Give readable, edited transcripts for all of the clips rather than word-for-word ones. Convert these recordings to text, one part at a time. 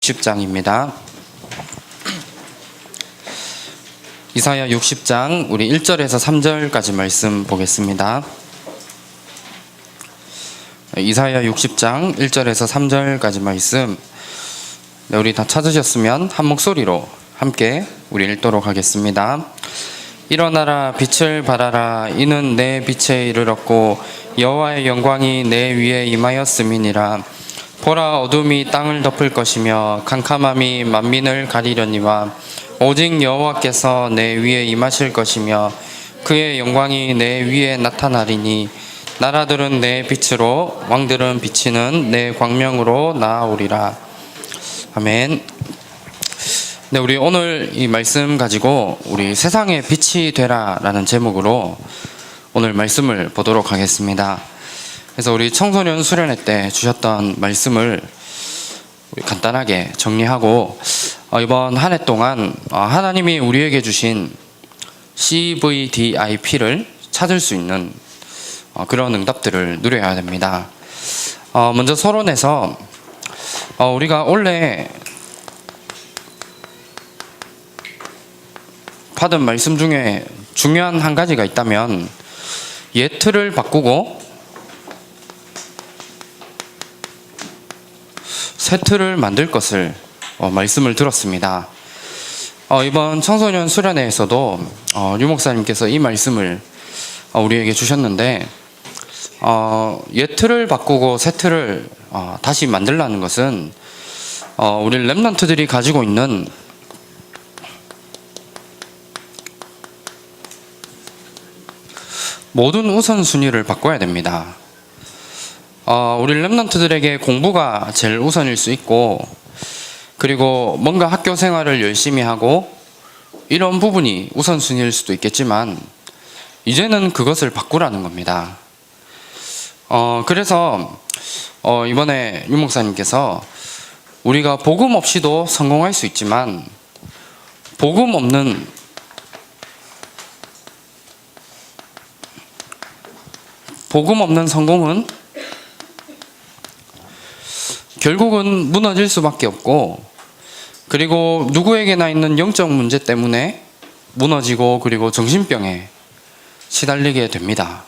60장입니다. 이사야 60장 우리 1절에서 3절까지 말씀 보겠습니다. 이사야 60장 1절에서 3절까지 말씀, 우리 다 찾으셨으면 한 목소리로 함께 우리 읽도록 하겠습니다. 일어나라, 빛을 발하라. 이는 내 빛에 이르렀고 여호와의 영광이 내 위에 임하였음이니라. 보라, 어둠이 땅을 덮을 것이며 캄캄함이 만민을 가리려니와 오직 여호와께서 내 위에 임하실 것이며 그의 영광이 내 위에 나타나리니 나라들은 내 빛으로 왕들은 비치는 내 광명으로 나아오리라. 아멘. 네, 우리 오늘 이 말씀 가지고 우리 세상의 빛이 되라 라는 제목으로 오늘 말씀을 보도록 하겠습니다. 그래서 우리 청소년 수련회 때 주셨던 말씀을 간단하게 정리하고 이번 한 해 동안 하나님이 우리에게 주신 CVDIP를 찾을 수 있는 그런 응답들을 누려야 됩니다. 먼저 서론에서 우리가 원래 받은 말씀 중에 중요한 한 가지가 있다면 옛 틀을 바꾸고 새 틀을 만들 것을 말씀을 들었습니다. 이번 청소년 수련회에서도 유 목사님께서 이 말씀을 우리에게 주셨는데, 옛 틀을 바꾸고 새 틀을 다시 만들라는 것은 우리 렘넌트들이 가지고 있는 모든 우선순위를 바꿔야 됩니다. 우리 렘넌트들에게 공부가 제일 우선일 수 있고, 그리고 뭔가 학교 생활을 열심히 하고 이런 부분이 우선순위일 수도 있겠지만 이제는 그것을 바꾸라는 겁니다. 그래서 이번에 유 목사님께서 우리가 복음 없이도 성공할 수 있지만 복음 없는 성공은 결국은 무너질 수밖에 없고, 그리고 누구에게나 있는 영적 문제 때문에 무너지고 그리고 정신병에 시달리게 됩니다.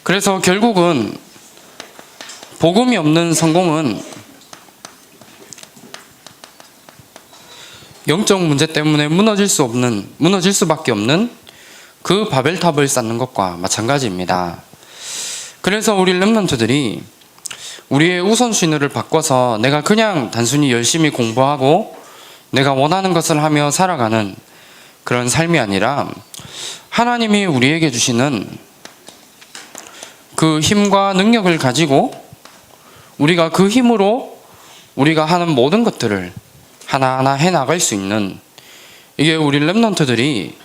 그래서 결국은 복음이 없는 성공은 영적 문제 때문에 무너질 수밖에 없는 그 바벨탑을 쌓는 것과 마찬가지입니다. 그래서 우리 렘넌트들이 우리의 우선순위를 바꿔서 내가 그냥 단순히 열심히 공부하고 내가 원하는 것을 하며 살아가는 그런 삶이 아니라 하나님이 우리에게 주시는 그 힘과 능력을 가지고 우리가 그 힘으로 우리가 하는 모든 것들을 하나하나 해나갈 수 있는, 이게 우리 렘넌트들이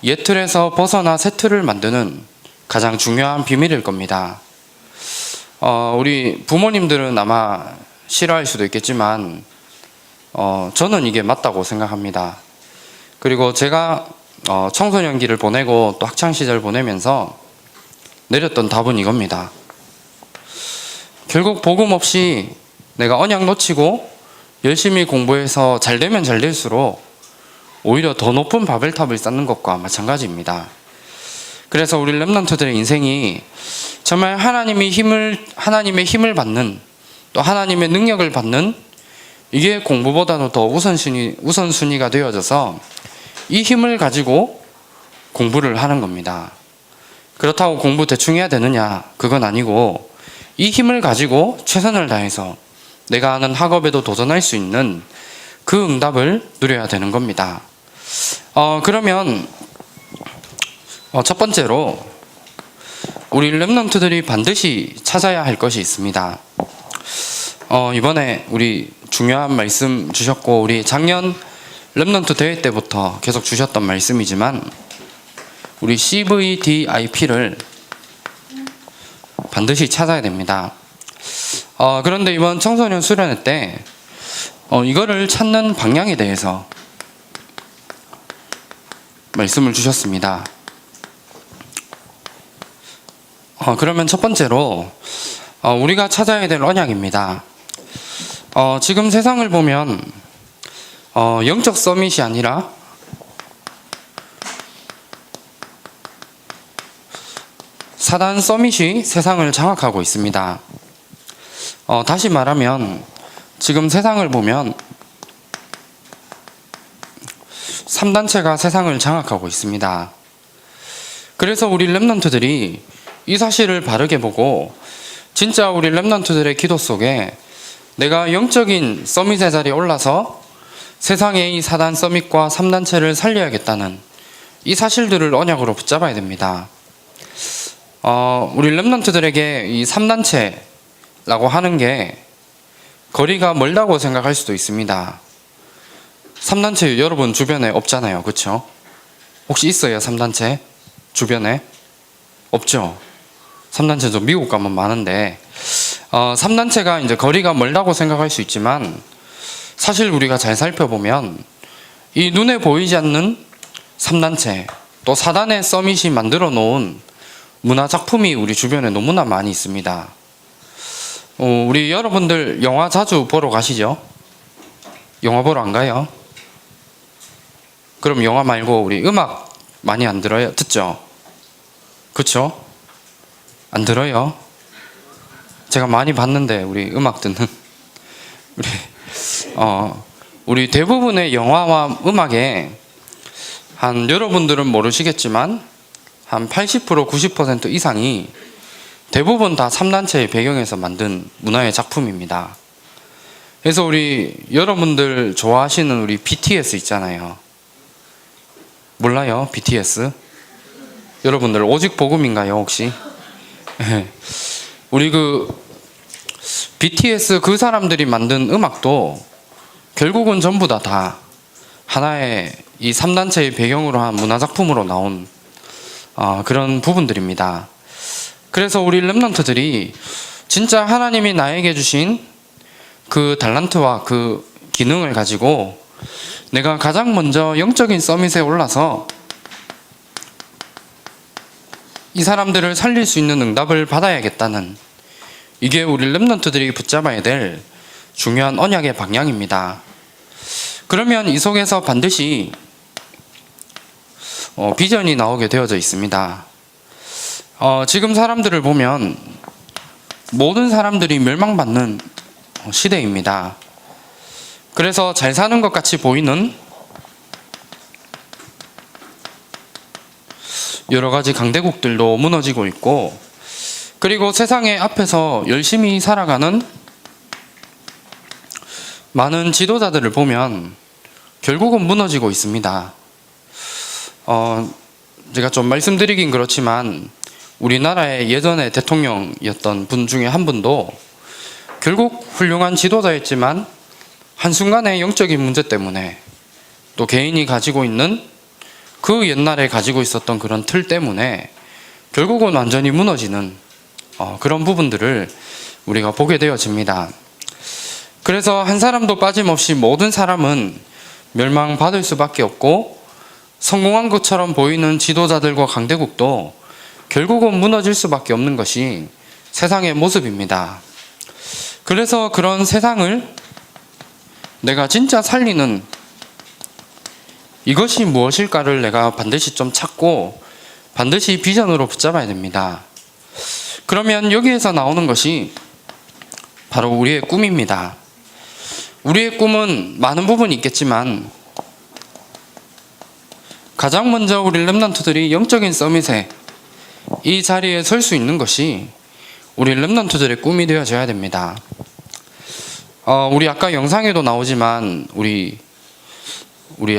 옛 틀에서 벗어나 새 틀을 만드는 가장 중요한 비밀일 겁니다. 우리 부모님들은 아마 싫어할 수도 있겠지만 저는 이게 맞다고 생각합니다. 그리고 제가 청소년기를 보내고 또 학창시절 보내면서 내렸던 답은 이겁니다. 결국 복음 없이 내가 언약 놓치고 열심히 공부해서 잘 되면 잘 될수록 오히려 더 높은 바벨탑을 쌓는 것과 마찬가지입니다. 그래서 우리 렘넌트들의 인생이 정말 하나님의 힘을 받는, 또 하나님의 능력을 받는, 이게 공부보다도 더 우선순위가 되어져서 이 힘을 가지고 공부를 하는 겁니다. 그렇다고 공부 대충 해야 되느냐? 그건 아니고 이 힘을 가지고 최선을 다해서 내가 하는 학업에도 도전할 수 있는 그 응답을 누려야 되는 겁니다. 그러면 첫 번째로 우리 렘넌트들이 반드시 찾아야 할 것이 있습니다. 이번에 우리 중요한 말씀 주셨고 우리 작년 렘넌트 대회 때부터 계속 주셨던 말씀이지만 우리 CVDIP를 반드시 찾아야 됩니다. 그런데 이번 청소년 수련회 때 이거를 찾는 방향에 대해서 말씀을 주셨습니다. 그러면 첫 번째로 우리가 찾아야 될 언약입니다. 지금 세상을 보면 영적 서밋이 아니라 사단 서밋이 세상을 장악하고 있습니다. 다시 말하면 지금 세상을 보면 3단체가 세상을 장악하고 있습니다. 그래서 우리 렘넌트들이 이 사실을 바르게 보고 진짜 우리 렘넌트들의 기도 속에 내가 영적인 서밋의 자리에 올라서 세상의 이 사단 서밋과 3단체를 살려야겠다는 이 사실들을 언약으로 붙잡아야 됩니다. 우리 렘넌트들에게 이 3단체라고 하는 게 거리가 멀다고 생각할 수도 있습니다. 3단체 여러분 주변에 없잖아요. 그렇죠? 혹시 있어요? 3단체 주변에? 없죠? 3단체 좀 미국 가면 많은데 3단체가 이제 거리가 멀다고 생각할 수 있지만 사실 우리가 잘 살펴보면 이 눈에 보이지 않는 3단체 또 사단의 서밋이 만들어 놓은 문화 작품이 우리 주변에 너무나 많이 있습니다. 우리 여러분들 영화 자주 보러 가시죠? 영화 보러 안 가요? 그럼 영화 말고 우리 음악 많이 안 들어요? 듣죠? 그쵸? 안 들어요? 제가 많이 봤는데 우리 음악 듣는 우리 대부분의 영화와 음악에 한 여러분들은 모르시겠지만 한 80% 90% 이상이 대부분 다 3단체의 배경에서 만든 문화의 작품입니다. 그래서 우리 여러분들 좋아하시는 우리 BTS 있잖아요. 몰라요? BTS? 여러분들 오직 복음인가요 혹시? 우리 BTS 그 사람들이 만든 음악도 결국은 전부 다 하나의 이 3단체의 배경으로 한 문화작품으로 나온 그런 부분들입니다. 그래서 우리 렘넌트들이 진짜 하나님이 나에게 주신 그 달란트와 그 기능을 가지고 내가 가장 먼저 영적인 서밋에 올라서 이 사람들을 살릴 수 있는 응답을 받아야겠다는 이게 우리 렘넌트들이 붙잡아야 될 중요한 언약의 방향입니다. 그러면 이 속에서 반드시 비전이 나오게 되어져 있습니다. 지금 사람들을 보면 모든 사람들이 멸망받는 시대입니다. 그래서 잘 사는 것 같이 보이는 여러 가지 강대국들도 무너지고 있고, 그리고 세상의 앞에서 열심히 살아가는 많은 지도자들을 보면 결국은 무너지고 있습니다. 제가 좀 말씀드리긴 그렇지만 우리나라의 예전에 대통령이었던 분 중에 한 분도 결국 훌륭한 지도자였지만 한순간의 영적인 문제 때문에 또 개인이 가지고 있는 그 옛날에 가지고 있었던 그런 틀 때문에 결국은 완전히 무너지는 그런 부분들을 우리가 보게 되어집니다. 그래서 한 사람도 빠짐없이 모든 사람은 멸망받을 수밖에 없고 성공한 것처럼 보이는 지도자들과 강대국도 결국은 무너질 수밖에 없는 것이 세상의 모습입니다. 그래서 그런 세상을 내가 진짜 살리는 이것이 무엇일까를 내가 반드시 좀 찾고 반드시 비전으로 붙잡아야 됩니다. 그러면 여기에서 나오는 것이 바로 우리의 꿈입니다. 우리의 꿈은 많은 부분이 있겠지만 가장 먼저 우리 렘넌트들이 영적인 서밋에 이 자리에 설 수 있는 것이 우리 렘넌트들의 꿈이 되어져야 됩니다. 우리 아까 영상에도 나오지만 우리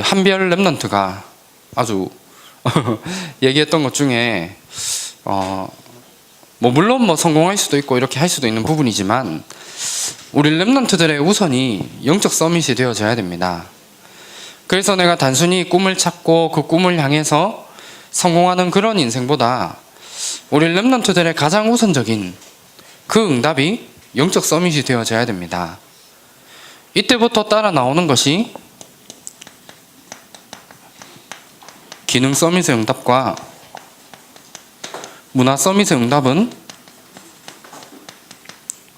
한별 렘넌트가 아주 얘기했던 것 중에 물론 성공할 수도 있고 이렇게 할 수도 있는 부분이지만 우리 렘넌트들의 우선이 영적 서밋이 되어져야 됩니다. 그래서 내가 단순히 꿈을 찾고 그 꿈을 향해서 성공하는 그런 인생보다 우리 렘넌트들의 가장 우선적인 그 응답이 영적 서밋이 되어져야 됩니다. 이때부터 따라 나오는 것이 기능 서밋의 응답과 문화 서밋의 응답은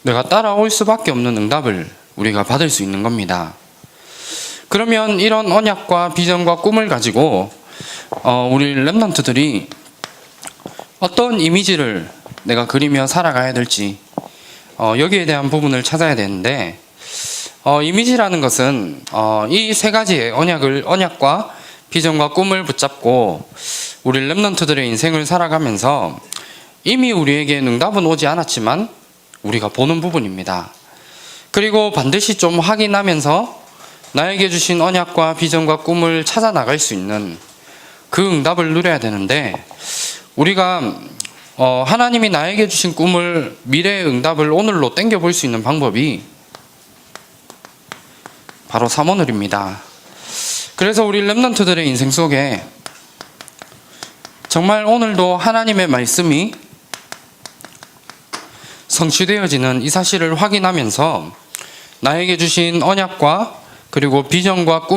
내가 따라올 수밖에 없는 응답을 우리가 받을 수 있는 겁니다. 그러면 이런 언약과 비전과 꿈을 가지고 우리 렘넌트들이 어떤 이미지를 내가 그리며 살아가야 될지 여기에 대한 부분을 찾아야 되는데, 이미지라는 것은 이 세 가지의 언약과 비전과 꿈을 붙잡고 우리 렘넌트들의 인생을 살아가면서 이미 우리에게 응답은 오지 않았지만 우리가 보는 부분입니다. 그리고 반드시 좀 확인하면서 나에게 주신 언약과 비전과 꿈을 찾아 나갈 수 있는 그 응답을 누려야 되는데, 우리가 하나님이 나에게 주신 꿈을, 미래의 응답을 오늘로 땡겨 볼 수 있는 방법이 바로 삼오늘입니다. 그래서 우리 렘넌트들의 인생 속에 정말 오늘도 하나님의 말씀이 성취되어지는 이 사실을 확인하면서 나에게 주신 언약과 그리고 비전과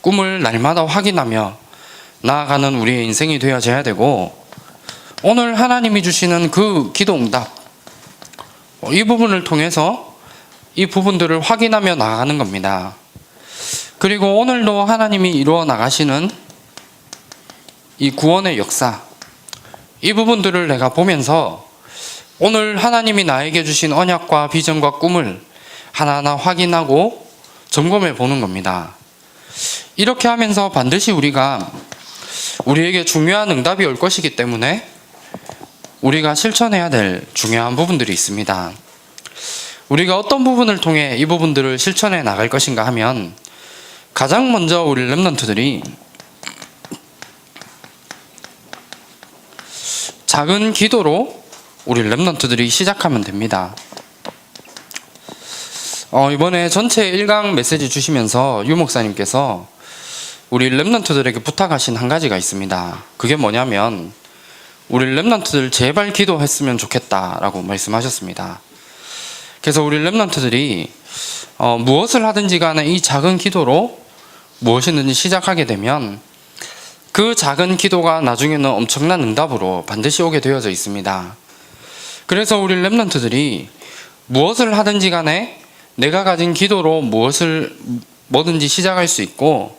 꿈을 날마다 확인하며 나아가는 우리의 인생이 되어져야 되고, 오늘 하나님이 주시는 그 기도 응답, 이 부분을 통해서 이 부분들을 확인하며 나아가는 겁니다. 그리고 오늘도 하나님이 이루어 나가시는 이 구원의 역사, 이 부분들을 내가 보면서 오늘 하나님이 나에게 주신 언약과 비전과 꿈을 하나하나 확인하고 점검해 보는 겁니다. 이렇게 하면서 반드시 우리에게 중요한 응답이 올 것이기 때문에 우리가 실천해야 될 중요한 부분들이 있습니다. 우리가 어떤 부분을 통해 이 부분들을 실천해 나갈 것인가 하면, 가장 먼저 우리 렘넌트들이 작은 기도로 우리 렘넌트들이 시작하면 됩니다. 이번에 전체 1강 메시지 주시면서 유 목사님께서 우리 렘넌트들에게 부탁하신 한 가지가 있습니다. 그게 뭐냐면, 우리 렘넌트들 제발 기도했으면 좋겠다라고 말씀하셨습니다. 그래서 우리 렘넌트들이 무엇을 하든지 간에 이 작은 기도로 무엇이든지 시작하게 되면 그 작은 기도가 나중에는 엄청난 응답으로 반드시 오게 되어져 있습니다. 그래서 우리 렘넌트들이 무엇을 하든지 간에 내가 가진 기도로 뭐든지 시작할 수 있고,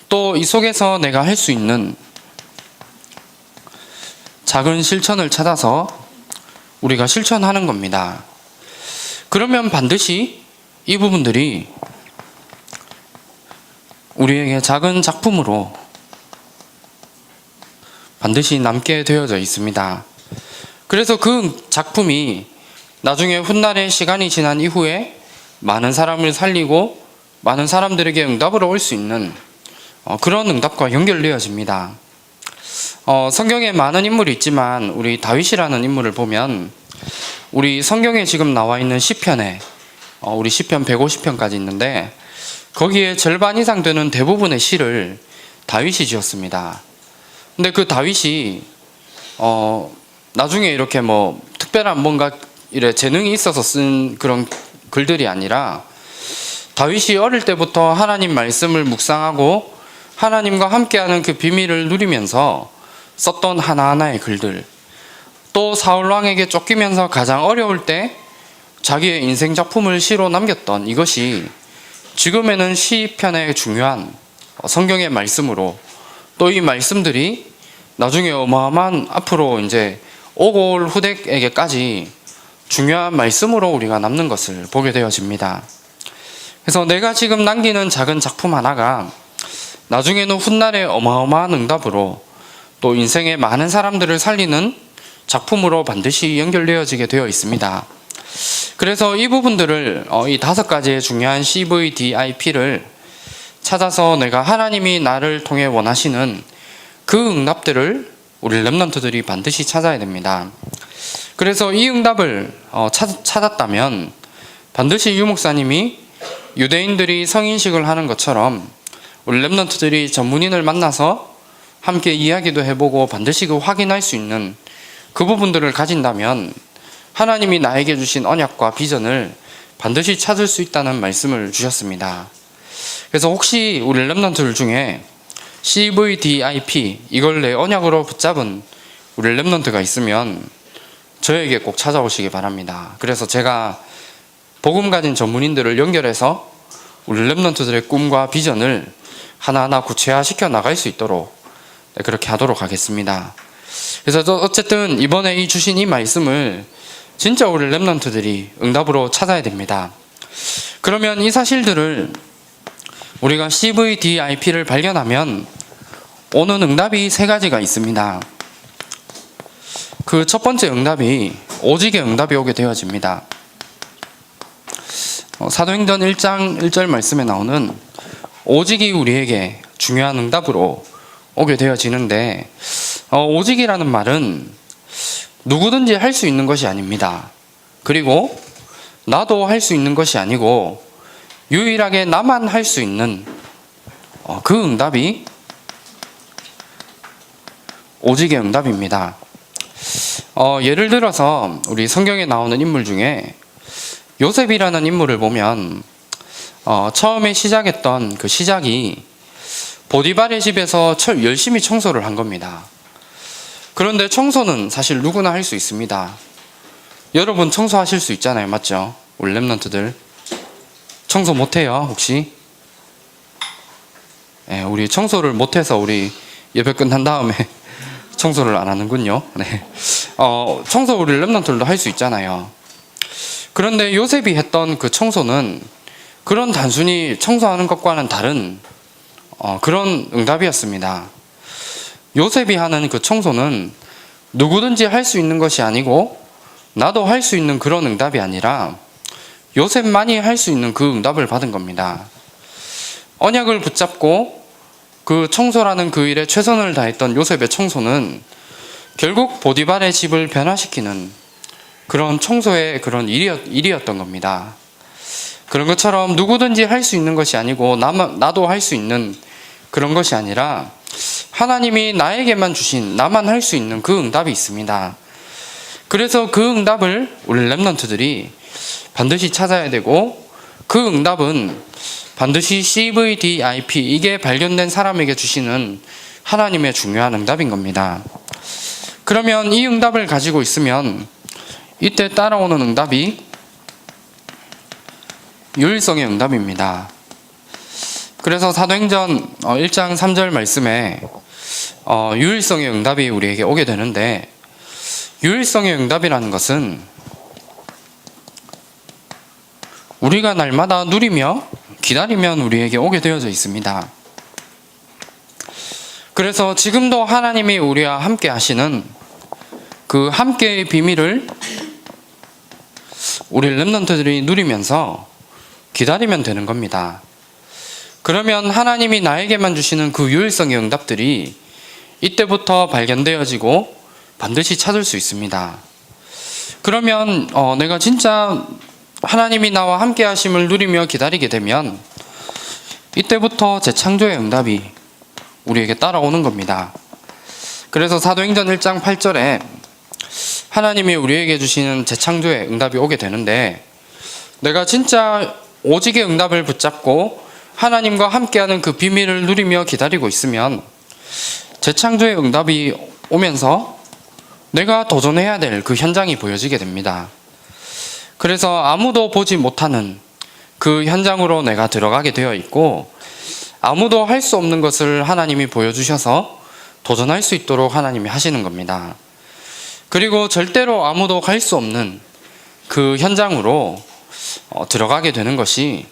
또 이 속에서 내가 할 수 있는 작은 실천을 찾아서 우리가 실천하는 겁니다. 그러면 반드시 이 부분들이 우리에게 작은 작품으로 반드시 남게 되어져 있습니다. 그래서 그 작품이 나중에 훗날에 시간이 지난 이후에 많은 사람을 살리고 많은 사람들에게 응답으로 올 수 있는 그런 응답과 연결되어집니다. 성경에 많은 인물이 있지만 우리 다윗이라는 인물을 보면, 우리 성경에 지금 나와 있는 시편에 우리 시편 150편까지 있는데 거기에 절반 이상 되는 대부분의 시를 다윗이 지었습니다. 근데 그 다윗이 나중에 이렇게 특별한 뭔가 재능이 있어서 쓴 그런 글들이 아니라, 다윗이 어릴 때부터 하나님 말씀을 묵상하고 하나님과 함께하는 그 비밀을 누리면서 썼던 하나하나의 글들, 또 사울 왕에게 쫓기면서 가장 어려울 때 자기의 인생 작품을 시로 남겼던 이것이 지금에는 시편의 중요한 성경의 말씀으로, 또 이 말씀들이 나중에 어마어마한 앞으로 이제 오고 올 후대에게까지 중요한 말씀으로 우리가 남는 것을 보게 되어집니다. 그래서 내가 지금 남기는 작은 작품 하나가 나중에는 훗날에 어마어마한 응답으로, 또 인생의 많은 사람들을 살리는 작품으로 반드시 연결되어지게 되어 있습니다. 그래서 이 부분들을 이 5가지의 중요한 CVDIP를 찾아서 내가 하나님이 나를 통해 원하시는 그 응답들을 우리 렘넌트들이 반드시 찾아야 됩니다. 그래서 이 응답을 찾았다면 반드시 유 목사님이 유대인들이 성인식을 하는 것처럼 우리 렘넌트들이 전문인을 만나서 함께 이야기도 해보고 반드시 그 확인할 수 있는 그 부분들을 가진다면 하나님이 나에게 주신 언약과 비전을 반드시 찾을 수 있다는 말씀을 주셨습니다. 그래서 혹시 우리 렘넌트들 중에 CVDIP, 이걸 내 언약으로 붙잡은 우리 렘넌트가 있으면 저에게 꼭 찾아오시기 바랍니다. 그래서 제가 복음 가진 전문인들을 연결해서 우리 렘넌트들의 꿈과 비전을 하나하나 구체화시켜 나갈 수 있도록 그렇게 하도록 하겠습니다. 그래서 어쨌든 이번에 주신 이 말씀을 진짜 우리 렘넌트들이 응답으로 찾아야 됩니다. 그러면 이 사실들을 우리가 CVDIP를 발견하면 오는 응답이 세 가지가 있습니다. 그 첫 번째 응답이 오직의 응답이 오게 되어집니다. 사도행전 1장 1절 말씀에 나오는 오직이 우리에게 중요한 응답으로 오게 되어지는데, 오직이라는 말은 누구든지 할 수 있는 것이 아닙니다. 그리고 나도 할 수 있는 것이 아니고 유일하게 나만 할 수 있는 그 응답이 오직의 응답입니다. 예를 들어서 우리 성경에 나오는 인물 중에 요셉이라는 인물을 보면 처음에 시작했던 그 시작이 보디발의 집에서 열심히 청소를 한 겁니다. 그런데 청소는 사실 누구나 할 수 있습니다. 여러분 청소하실 수 있잖아요, 맞죠? 우리 렘넌트들 청소 못해요 혹시? 네, 우리 청소를 못해서 우리 예배 끝난 다음에 청소를 안 하는군요. 네. 청소 우리 렘넌트들도 할 수 있잖아요. 그런데 요셉이 했던 그 청소는 그런 단순히 청소하는 것과는 다른 그런 응답이었습니다. 요셉이 하는 그 청소는 누구든지 할 수 있는 것이 아니고 나도 할 수 있는 그런 응답이 아니라 요셉만이 할 수 있는 그 응답을 받은 겁니다. 언약을 붙잡고 그 청소라는 그 일에 최선을 다했던 요셉의 청소는 결국 보디발의 집을 변화시키는 그런 청소의 그런 일이었던 겁니다. 그런 것처럼 누구든지 할 수 있는 것이 아니고 나도 할 수 있는 그런 것이 아니라 하나님이 나에게만 주신 나만 할 수 있는 그 응답이 있습니다. 그래서 그 응답을 우리 렘넌트들이 반드시 찾아야 되고, 그 응답은 반드시 CVDIP 이게 발견된 사람에게 주시는 하나님의 중요한 응답인 겁니다. 그러면 이 응답을 가지고 있으면 이때 따라오는 응답이 유일성의 응답입니다. 그래서 사도행전 1장 3절 말씀에 유일성의 응답이 우리에게 오게 되는데, 유일성의 응답이라는 것은 우리가 날마다 누리며 기다리면 우리에게 오게 되어져 있습니다. 그래서 지금도 하나님이 우리와 함께 하시는 그 함께의 비밀을 우리 렘넌트들이 누리면서 기다리면 되는 겁니다. 그러면 하나님이 나에게만 주시는 그 유일성의 응답들이 이때부터 발견되어지고 반드시 찾을 수 있습니다. 그러면 내가 진짜 하나님이 나와 함께 하심을 누리며 기다리게 되면 이때부터 재창조의 응답이 우리에게 따라오는 겁니다. 그래서 사도행전 1장 8절에 하나님이 우리에게 주시는 재창조의 응답이 오게 되는데, 내가 진짜 오직의 응답을 붙잡고 하나님과 함께하는 그 비밀을 누리며 기다리고 있으면 재창조의 응답이 오면서 내가 도전해야 될 그 현장이 보여지게 됩니다. 그래서 아무도 보지 못하는 그 현장으로 내가 들어가게 되어 있고, 아무도 할 수 없는 것을 하나님이 보여주셔서 도전할 수 있도록 하나님이 하시는 겁니다. 그리고 절대로 아무도 갈 수 없는 그 현장으로 들어가게 되는 것이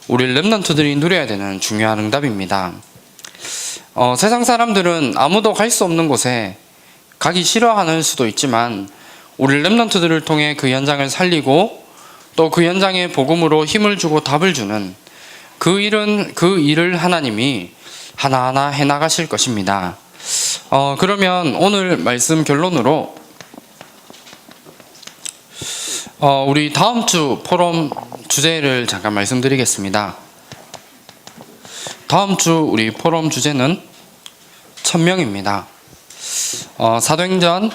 우리 렘넌트들이 누려야 되는 중요한 응답입니다. 세상 사람들은 아무도 갈 수 없는 곳에 가기 싫어하는 수도 있지만 우리 렘넌트들을 통해 그 현장을 살리고 또 그 현장에 복음으로 힘을 주고 답을 주는 그 일을 하나님이 하나하나 해나가실 것입니다. 그러면 오늘 말씀 결론으로 우리 다음 주 포럼 주제를 잠깐 말씀드리겠습니다. 다음 주 우리 포럼 주제는 1000명입니다. 사도행전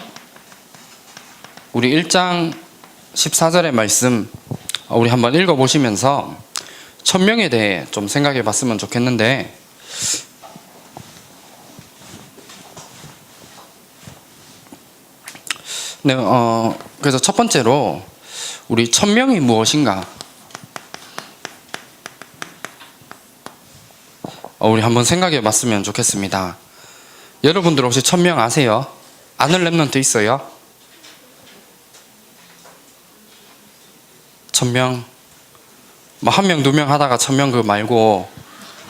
우리 1장 14절의 말씀 우리 한번 읽어보시면서 1000명에 대해 좀 생각해 봤으면 좋겠는데, 네, 그래서 첫 번째로 우리 1000명이 무엇인가 우리 한번 생각해 봤으면 좋겠습니다. 여러분들 혹시 1000명 아세요? 아는 랩런트 있어요? 1000명? 뭐 1명, 2명 하다가 1000명 그거 말고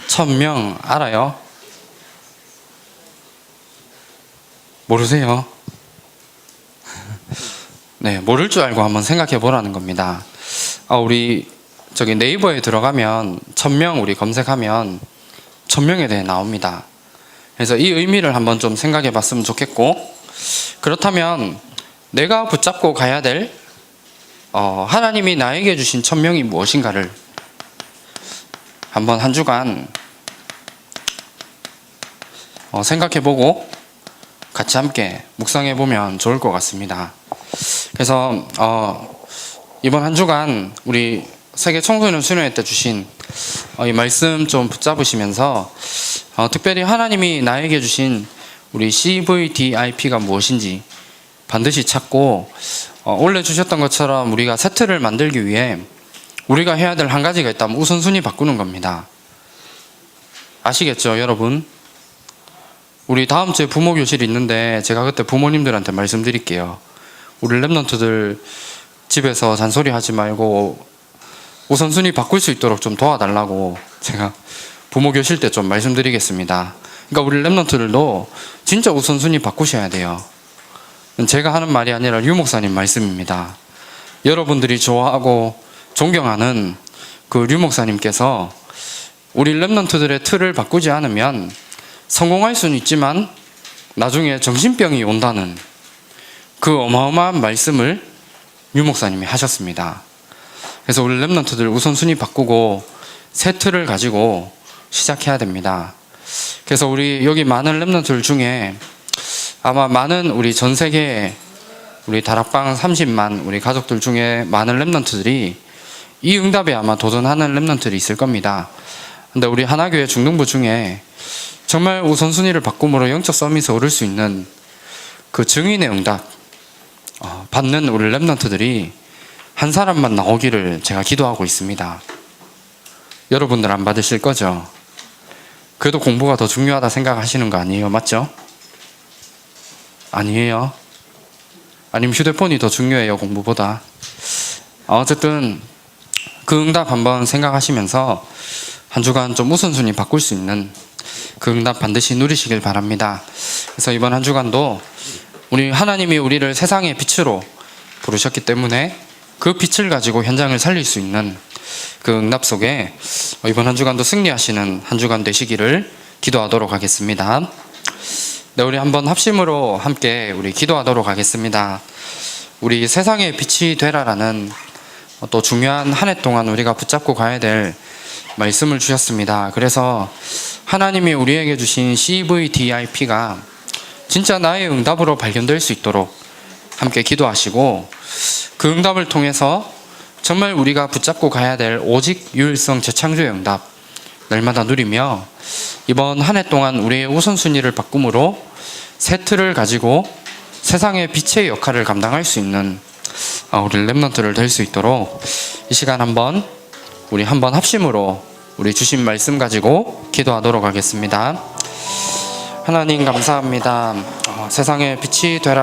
1000명 알아요? 모르세요? 네, 모를 줄 알고 한번 생각해 보라는 겁니다. 우리 저기 네이버에 들어가면 1000명 우리 검색하면 1000명에 대해 나옵니다. 그래서 이 의미를 한번 좀 생각해 봤으면 좋겠고, 그렇다면 내가 붙잡고 가야 될 하나님이 나에게 주신 1000명이 무엇인가를 한번 한 주간 생각해 보고 같이 함께 묵상해 보면 좋을 것 같습니다. 그래서 이번 한 주간 우리 세계 청소년 수련회 때 주신 이 말씀 좀 붙잡으시면서 특별히 하나님이 나에게 주신 우리 CVDIP가 무엇인지 반드시 찾고 원래 주셨던 것처럼 우리가 세트를 만들기 위해 우리가 해야 될 한 가지가 있다면 우선순위 바꾸는 겁니다. 아시겠죠, 여러분? 우리 다음 주에 부모 교실이 있는데 제가 그때 부모님들한테 말씀드릴게요. 우리 랩런트들 집에서 잔소리 하지 말고 우선순위 바꿀 수 있도록 좀 도와달라고 제가 부모 교실 때 좀 말씀드리겠습니다. 그러니까 우리 랩런트들도 진짜 우선순위 바꾸셔야 돼요. 제가 하는 말이 아니라 류 목사님 말씀입니다. 여러분들이 좋아하고 존경하는 그 류 목사님께서 우리 랩런트들의 틀을 바꾸지 않으면 성공할 수는 있지만 나중에 정신병이 온다는 그 어마어마한 말씀을 류 목사님이 하셨습니다. 그래서 우리 랩런트들 우선순위 바꾸고 새 틀을 가지고 시작해야 됩니다. 그래서 우리 여기 많은 랩런트들 중에 아마 많은 우리 전 세계 우리 다락방 30만 우리 가족들 중에 많은 랩런트들이 이 응답에 아마 도전하는 랩런트들이 있을 겁니다. 근데 우리 하나교회 중등부 중에 정말 우선순위를 바꿈으로 영적 서밋에 오를 수 있는 그 증인의 응답 받는 우리 랩런트들이 한 사람만 나오기를 제가 기도하고 있습니다. 여러분들 안 받으실 거죠? 그래도 공부가 더 중요하다 생각하시는 거 아니에요? 맞죠? 아니에요? 아니면 휴대폰이 더 중요해요, 공부보다? 어쨌든 그 응답 한번 생각하시면서 한 주간 좀 우선순위 바꿀 수 있는 그 응답 반드시 누리시길 바랍니다. 그래서 이번 한 주간도 우리 하나님이 우리를 세상의 빛으로 부르셨기 때문에 그 빛을 가지고 현장을 살릴 수 있는 그 응답 속에 이번 한 주간도 승리하시는 한 주간 되시기를 기도하도록 하겠습니다. 네, 우리 한번 합심으로 함께 우리 기도하도록 하겠습니다. 우리 세상의 빛이 되라라는 또 중요한 한 해 동안 우리가 붙잡고 가야 될 말씀을 주셨습니다. 그래서 하나님이 우리에게 주신 CVDIP가 진짜 나의 응답으로 발견될 수 있도록 함께 기도하시고 그 응답을 통해서 정말 우리가 붙잡고 가야 될 오직 유일성 재창조의 응답 날마다 누리며 이번 한 해 동안 우리의 우선순위를 바꿈으로 새 틀을 가지고 세상의 빛의 역할을 감당할 수 있는 우리 랩런트를 될 수 있도록 이 시간 한번 합심으로 우리 주신 말씀 가지고 기도하도록 하겠습니다. 하나님 감사합니다. 세상의 빛이 되라.